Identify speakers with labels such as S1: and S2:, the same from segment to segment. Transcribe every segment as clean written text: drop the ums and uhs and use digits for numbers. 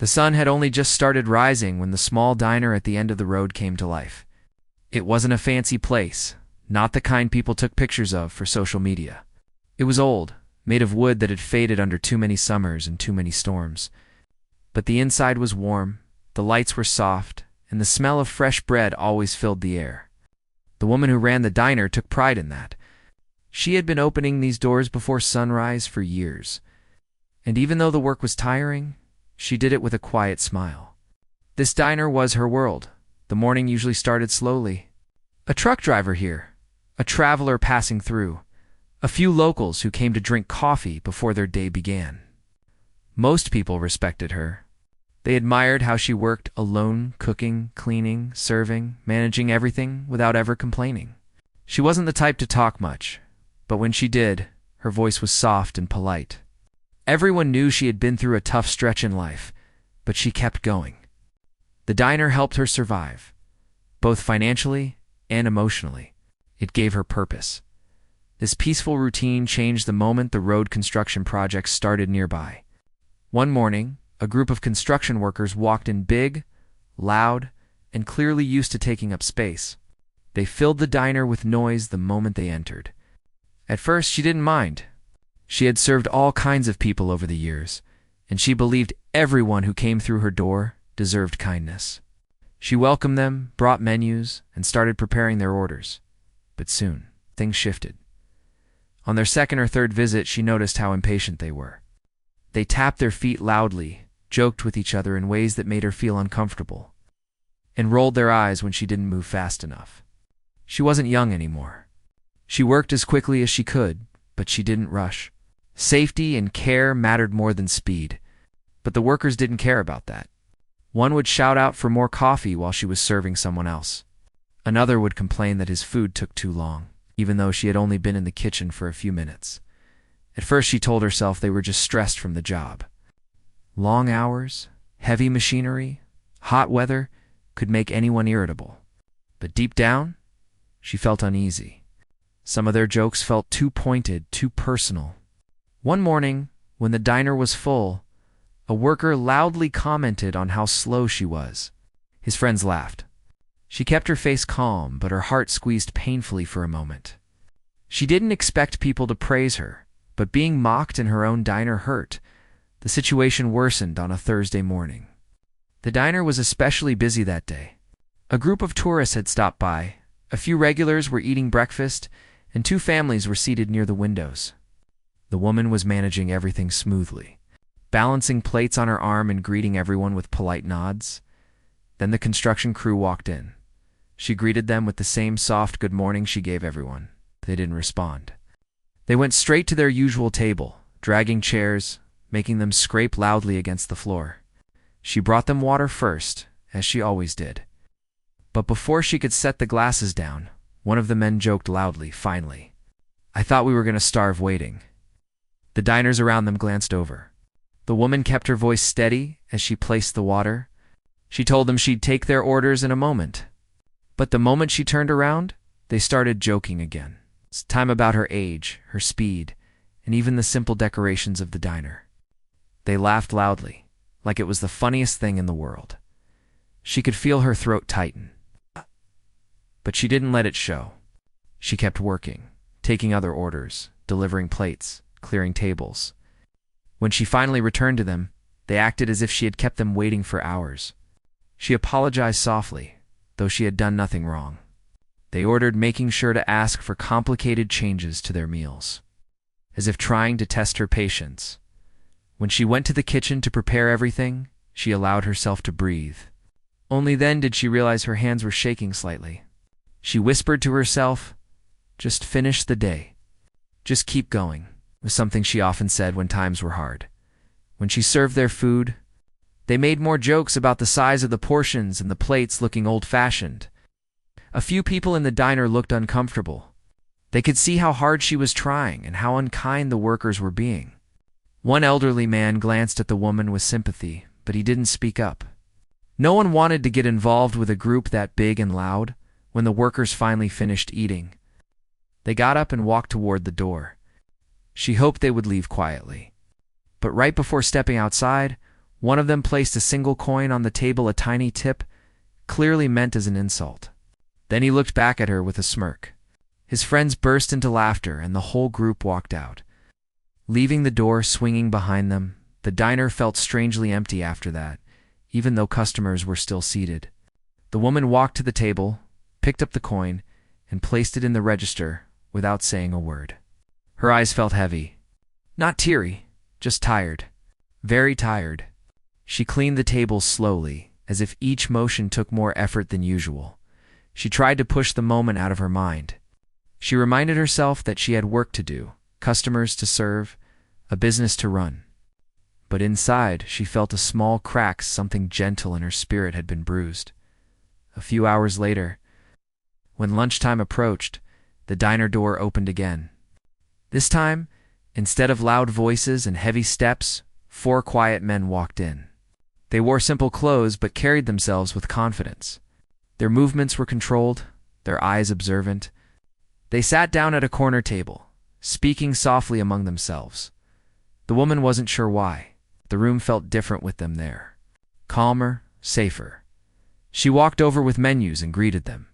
S1: The sun had only just started rising when the small diner at the end of the road came to life. It wasn't a fancy place, not the kind people took pictures of for social media. It was old, made of wood that had faded under too many summers and too many storms. But the inside was warm, the lights were soft, and the smell of fresh bread always filled the air. The woman who ran the diner took pride in that. She had been opening these doors before sunrise for years. And even though the work was tiring, she did it with a quiet smile. This diner was her world. The morning usually started slowly. A truck driver here, a traveler passing through, a few locals who came to drink coffee before their day began. Most people respected her. They admired how she worked alone, cooking, cleaning, serving, managing everything without ever complaining. She wasn't the type to talk much, but when she did, her voice was soft and polite. Everyone knew she had been through a tough stretch in life, but she kept going. The diner helped her survive, both financially and emotionally. It gave her purpose. This peaceful routine changed the moment the road construction project started nearby. One morning, a group of construction workers walked in big, loud, and clearly used to taking up space. They filled the diner with noise the moment they entered. At first, she didn't mind. She had served all kinds of people over the years, and she believed everyone who came through her door deserved kindness. She welcomed them, brought menus, and started preparing their orders. But soon, things shifted. On their second or third visit, she noticed how impatient they were. They tapped their feet loudly, joked with each other in ways that made her feel uncomfortable, and rolled their eyes when she didn't move fast enough. She wasn't young anymore. She worked as quickly as she could, but she didn't rush. Safety and care mattered more than speed, but the workers didn't care about that. One would shout out for more coffee while she was serving someone else. Another would complain that his food took too long, even though she had only been in the kitchen for a few minutes. At first, she told herself they were just stressed from the job. Long hours, heavy machinery, hot weather could make anyone irritable. But deep down, she felt uneasy. Some of their jokes felt too pointed, too personal. One morning, when the diner was full, a worker loudly commented on how slow she was. His friends laughed. She kept her face calm, but her heart squeezed painfully for a moment. She didn't expect people to praise her, but being mocked in her own diner hurt. The situation worsened on a Thursday morning. The diner was especially busy that day. A group of tourists had stopped by, a few regulars were eating breakfast, and two families were seated near the windows. The woman was managing everything smoothly, balancing plates on her arm and greeting everyone with polite nods. Then the construction crew walked in. She greeted them with the same soft good morning she gave everyone. They didn't respond. They went straight to their usual table, dragging chairs, making them scrape loudly against the floor. She brought them water first, as she always did. But before she could set the glasses down, one of the men joked loudly, finally. "I thought we were going to starve waiting." The diners around them glanced over. The woman kept her voice steady as she placed the water. She told them she'd take their orders in a moment. But the moment she turned around, they started joking again. This time about her age, her speed, and even the simple decorations of the diner. They laughed loudly, like it was the funniest thing in the world. She could feel her throat tighten. But she didn't let it show. She kept working, taking other orders, delivering plates, clearing tables. When she finally returned to them, they acted as if she had kept them waiting for hours. She apologized softly, though she had done nothing wrong. They ordered, making sure to ask for complicated changes to their meals, as if trying to test her patience. When she went to the kitchen to prepare everything, she allowed herself to breathe. Only then did she realize her hands were shaking slightly. She whispered to herself, "Just finish the day. Just keep going," was something she often said when times were hard. When she served their food, they made more jokes about the size of the portions and the plates looking old-fashioned. A few people in the diner looked uncomfortable. They could see how hard she was trying and how unkind the workers were being. One elderly man glanced at the woman with sympathy, but he didn't speak up. No one wanted to get involved with a group that big and loud. When the workers finally finished eating, they got up and walked toward the door. She hoped they would leave quietly. But right before stepping outside, One of them placed a single coin on the table, a tiny tip, clearly meant as an insult. Then he looked back at her with a smirk. His friends burst into laughter, and the whole group walked out. Leaving the door swinging behind them, the diner felt strangely empty after that, even though customers were still seated. The woman walked to the table, picked up the coin, and placed it in the register without saying a word. Her eyes felt heavy. Not teary, just tired. Very tired. She cleaned the table slowly, as if each motion took more effort than usual. She tried to push the moment out of her mind. She reminded herself that she had work to do, customers to serve, a business to run. But inside, she felt a small crack, something gentle in her spirit had been bruised. A few hours later, when lunchtime approached, the diner door opened again. This time, instead of loud voices and heavy steps, 4 quiet men walked in. They wore simple clothes but carried themselves with confidence. Their movements were controlled, their eyes observant. They sat down at a corner table, speaking softly among themselves. The woman wasn't sure why. The room felt different with them there. Calmer, safer. She walked over with menus and greeted them.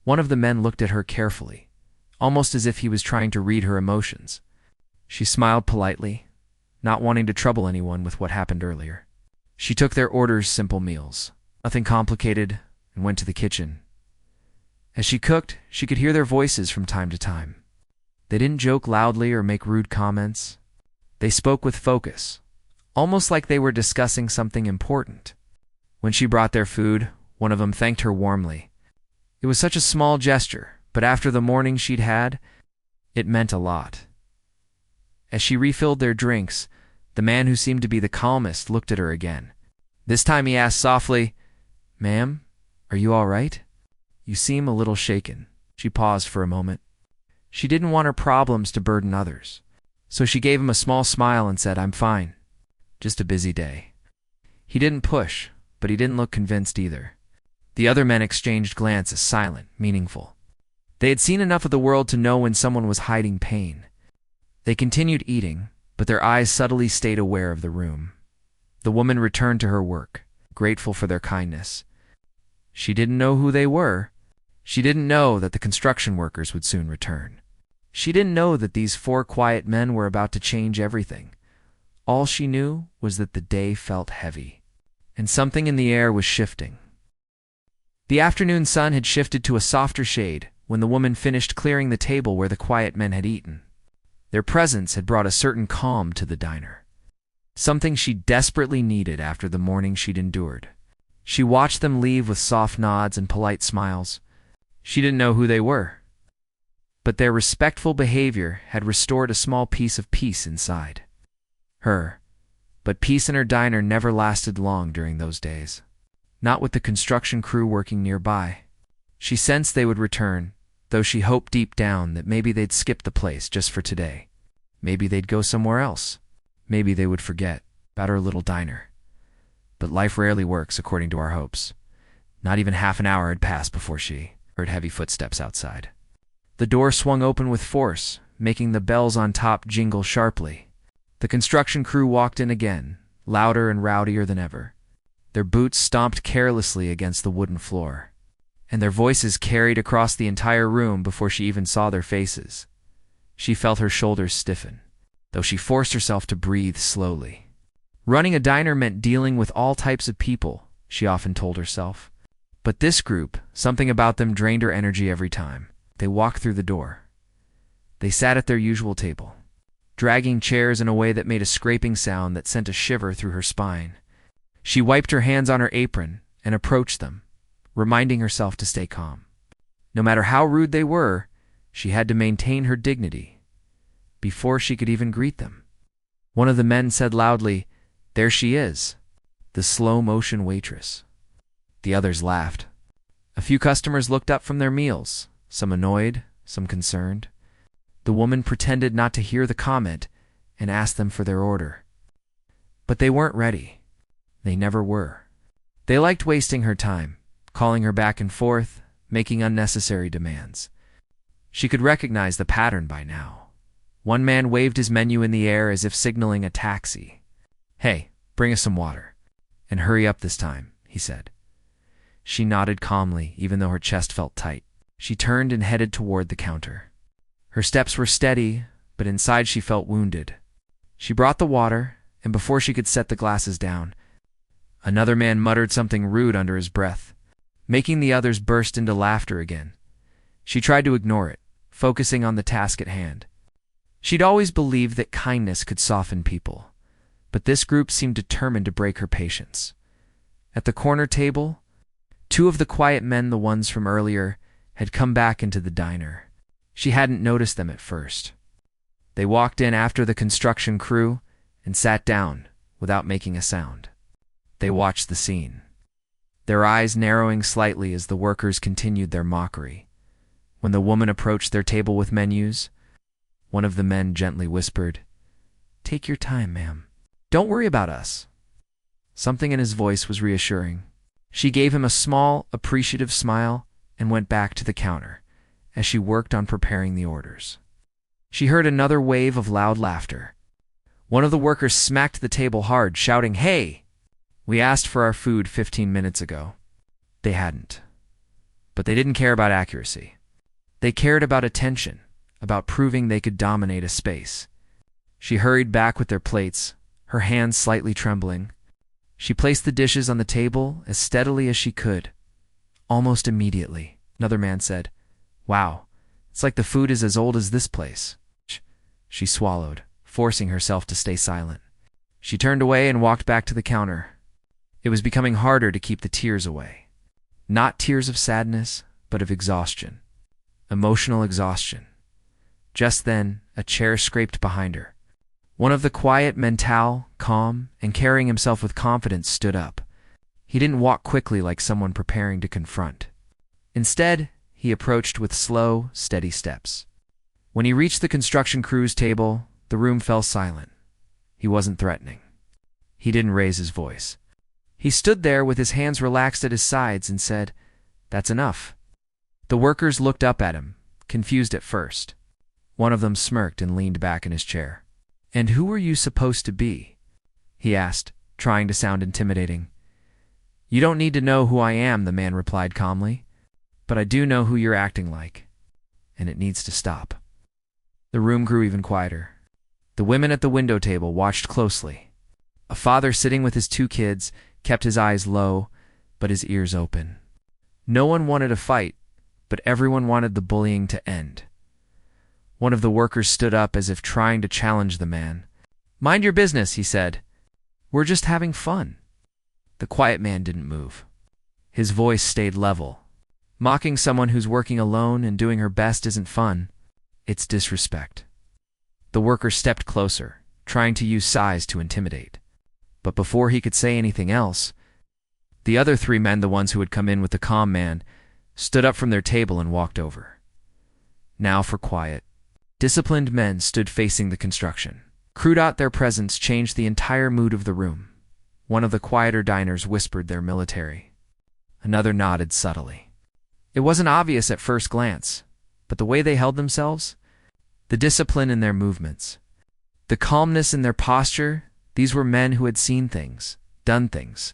S1: One of the men looked at her carefully, almost as if he was trying to read her emotions. She smiled politely, not wanting to trouble anyone with what happened earlier. She took their orders, simple meals, nothing complicated, and went to the kitchen. As she cooked, she could hear their voices from time to time. They didn't joke loudly or make rude comments. They spoke with focus, almost like they were discussing something important. When she brought their food, one of them thanked her warmly. It was such a small gesture, but after the morning she'd had, it meant a lot. As she refilled their drinks, the man who seemed to be the calmest looked at her again. This time he asked softly, "Ma'am, are you all right? You seem a little shaken." She paused for a moment. She didn't want her problems to burden others. So she gave him a small smile and said, "I'm fine. Just a busy day." He didn't push, but he didn't look convinced either. The other men exchanged glances, silent, meaningful. They had seen enough of the world to know when someone was hiding pain. They continued eating, but their eyes subtly stayed aware of the room. The woman returned to her work, grateful for their kindness. She didn't know who they were. She didn't know that the construction workers would soon return. She didn't know that these 4 quiet men were about to change everything. All she knew was that the day felt heavy, and something in the air was shifting. The afternoon sun had shifted to a softer shade when the woman finished clearing the table where the quiet men had eaten. Their presence had brought a certain calm to the diner, something she desperately needed after the morning she'd endured. She watched them leave with soft nods and polite smiles. She didn't know who they were, but their respectful behavior had restored a small piece of peace inside her. But peace in her diner never lasted long during those days. Not with the construction crew working nearby. She sensed they would return, though she hoped deep down that maybe they'd skip the place just for today. Maybe they'd go somewhere else. Maybe they would forget about her little diner. But life rarely works according to our hopes. Not even half an hour had passed before she heard heavy footsteps outside. The door swung open with force, making the bells on top jingle sharply. The construction crew walked in again, louder and rowdier than ever. Their boots stomped carelessly against the wooden floor, and their voices carried across the entire room before she even saw their faces. She felt her shoulders stiffen, though she forced herself to breathe slowly. Running a diner meant dealing with all types of people, she often told herself. But this group, something about them drained her energy every time they walked through the door. They sat at their usual table, dragging chairs in a way that made a scraping sound that sent a shiver through her spine. She wiped her hands on her apron and approached them, reminding herself to stay calm. No matter how rude they were, she had to maintain her dignity before she could even greet them. One of the men said loudly, "There she is, the slow-motion waitress." The others laughed. A few customers looked up from their meals, some annoyed, some concerned. The woman pretended not to hear the comment and asked them for their order. But they weren't ready. They never were. They liked wasting her time, calling her back and forth, making unnecessary demands. She could recognize the pattern by now. One man waved his menu in the air as if signaling a taxi. "Hey, bring us some water." "And hurry up this time," he said. She nodded calmly, even though her chest felt tight. She turned and headed toward the counter. Her steps were steady, but inside she felt wounded. She brought the water, and before she could set the glasses down, another man muttered something rude under his breath, making the others burst into laughter again. She tried to ignore it, focusing on the task at hand. She'd always believed that kindness could soften people, but this group seemed determined to break her patience. At the corner table, two of the quiet men, the ones from earlier, had come back into the diner. She hadn't noticed them at first. They walked in after the construction crew and sat down without making a sound. They watched the scene, their eyes narrowing slightly as the workers continued their mockery. When the woman approached their table with menus, one of the men gently whispered, "Take your time, ma'am. Don't worry about us." Something in his voice was reassuring. She gave him a small, appreciative smile and went back to the counter as she worked on preparing the orders. She heard another wave of loud laughter. One of the workers smacked the table hard, shouting, "Hey! We asked for our food 15 minutes ago." They hadn't. But they didn't care about accuracy. They cared about attention, about proving they could dominate a space. She hurried back with their plates, her hands slightly trembling. She placed the dishes on the table as steadily as she could. Almost immediately, another man said, "Wow, it's like the food is as old as this place." She swallowed, forcing herself to stay silent. She turned away and walked back to the counter. It was becoming harder to keep the tears away. Not tears of sadness, but of exhaustion. Emotional exhaustion. Just then, a chair scraped behind her. One of the quiet men, calm, and carrying himself with confidence, stood up. He didn't walk quickly like someone preparing to confront. Instead, he approached with slow, steady steps. When he reached the construction crew's table, the room fell silent. He wasn't threatening. He didn't raise his voice. He stood there with his hands relaxed at his sides and said, "That's enough." The workers looked up at him, confused at first. One of them smirked and leaned back in his chair. "And who are you supposed to be?" he asked, trying to sound intimidating. "You don't need to know who I am," the man replied calmly. "But I do know who you're acting like, and it needs to stop." The room grew even quieter. The women at the window table watched closely. A father sitting with his two kids kept his eyes low, but his ears open. No one wanted a fight, but everyone wanted the bullying to end. One of the workers stood up as if trying to challenge the man. "Mind your business," he said. "We're just having fun." The quiet man didn't move. His voice stayed level. "Mocking someone who's working alone and doing her best isn't fun. It's disrespect." The worker stepped closer, trying to use size to intimidate. But before he could say anything else, the other three men, the ones who had come in with the calm man, stood up from their table and walked over. Now for quiet. Disciplined men stood facing the construction. Their presence changed the entire mood of the room. One of the quieter diners whispered their military. Another nodded subtly. It wasn't obvious at first glance, but the way they held themselves, the discipline in their movements, the calmness in their posture, these were men who had seen things, done things,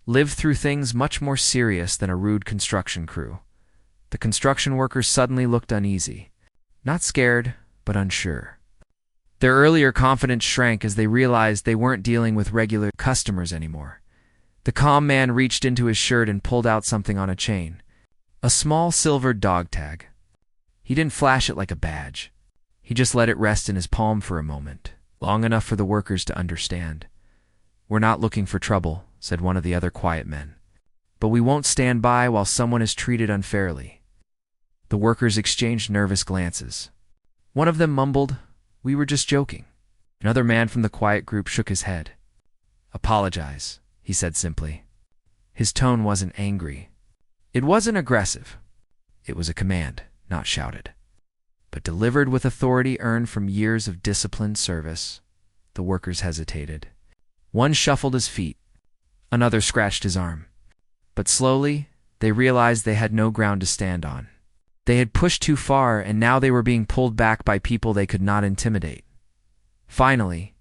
S1: lived through things much more serious than a rude construction crew. The construction workers suddenly looked uneasy. Not scared, but unsure. Their earlier confidence shrank as they realized they weren't dealing with regular customers anymore. The calm man reached into his shirt and pulled out something on a chain. A small silvered dog tag. He didn't flash it like a badge. He just let it rest in his palm for a moment, long enough for the workers to understand. "We're not looking for trouble," said one of the other quiet men. "But we won't stand by while someone is treated unfairly." The workers exchanged nervous glances. One of them mumbled, "We were just joking." Another man from the quiet group shook his head. "Apologize," he said simply. His tone wasn't angry. It wasn't aggressive. It was a command, not shouted, but delivered with authority earned from years of disciplined service. The workers hesitated. One shuffled his feet. Another scratched his arm. But slowly, they realized they had no ground to stand on. They had pushed too far, and now they were being pulled back by people they could not intimidate. Finally,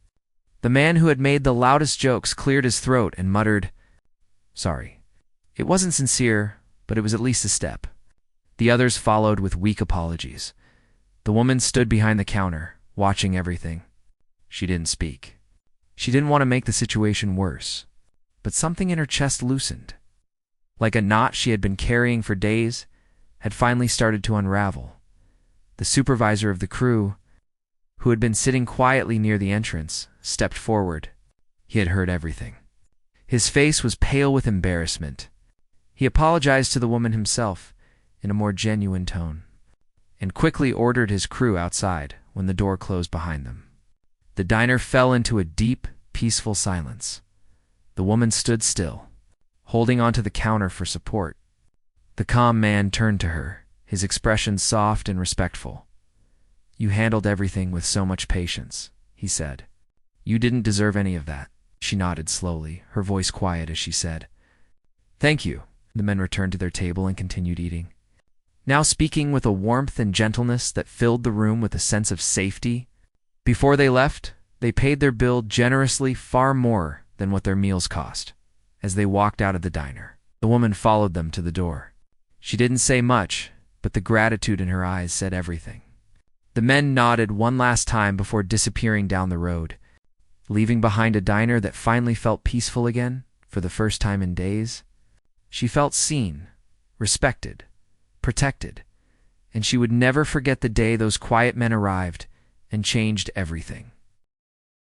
S1: the man who had made the loudest jokes cleared his throat and muttered, Sorry. It wasn't sincere, but it was at least a step. The others followed with weak apologies. The woman stood behind the counter, watching everything. She didn't speak. She didn't want to make the situation worse. But something in her chest loosened. Like a knot she had been carrying for days, had finally started to unravel. The supervisor of the crew, who had been sitting quietly near the entrance, stepped forward. He had heard everything. His face was pale with embarrassment. He apologized to the woman himself in a more genuine tone, and quickly ordered his crew outside when the door closed behind them. The diner fell into a deep, peaceful silence. The woman stood still, holding onto the counter for support. The calm man turned to her, his expression soft and respectful. "You handled everything with so much patience," he said. "You didn't deserve any of that." She nodded slowly, her voice quiet as she said, "Thank you." The men returned to their table and continued eating, now speaking with a warmth and gentleness that filled the room with a sense of safety. Before they left, they paid their bill generously, far more than what their meals cost. As they walked out of the diner, the woman followed them to the door. She didn't say much, but the gratitude in her eyes said everything. The men nodded one last time before disappearing down the road, leaving behind a diner that finally felt peaceful again for the first time in days. She felt seen, respected, protected, and she would never forget the day those quiet men arrived and changed everything.